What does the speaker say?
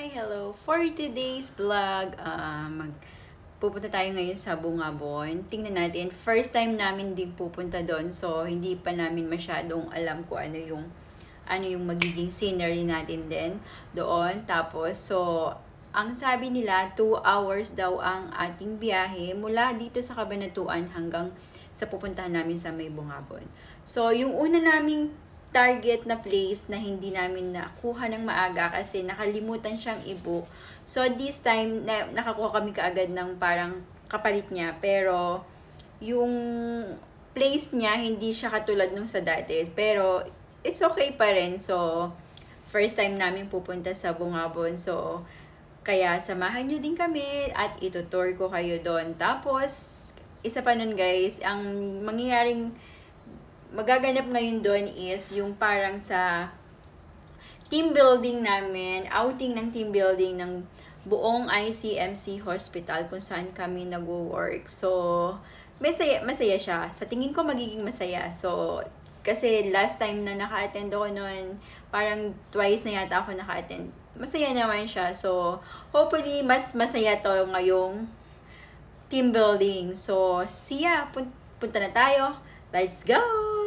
Hello! For today's vlog, pupunta tayo ngayon sa Bungabon. Tingnan natin, first time namin din pupunta doon. So, hindi pa namin masyadong alam kung ano yung magiging scenery natin din doon. Tapos, so, ang sabi nila, 2 hours daw ang ating biyahe mula dito sa Cabanatuan hanggang sa pupuntahan namin sa may Bungabon. So, yung una naming target na place na hindi namin nakuha ng maaga kasi nakalimutan siyang i-book. So, this time, nakakuha kami kaagad ng parang kapalit niya. Pero, yung place niya, hindi siya katulad nung sa dati. Pero, it's okay pa rin. So, first time namin pupunta sa Bungabon. So, kaya samahan nyo din kami at itutour ko kayo doon. Tapos, isa pa nun guys, ang magaganap ngayon doon is yung parang sa team building namin, outing ng team building ng buong ICMC Hospital kung saan kami nag-work. So, masaya siya. Sa tingin ko magiging masaya. So, kasi last time na naka-attend ako noon, parang twice na yata ako naka-attend. Masaya naman siya. So, hopefully, mas masaya to ngayong team building. So, punta na tayo. Let's go!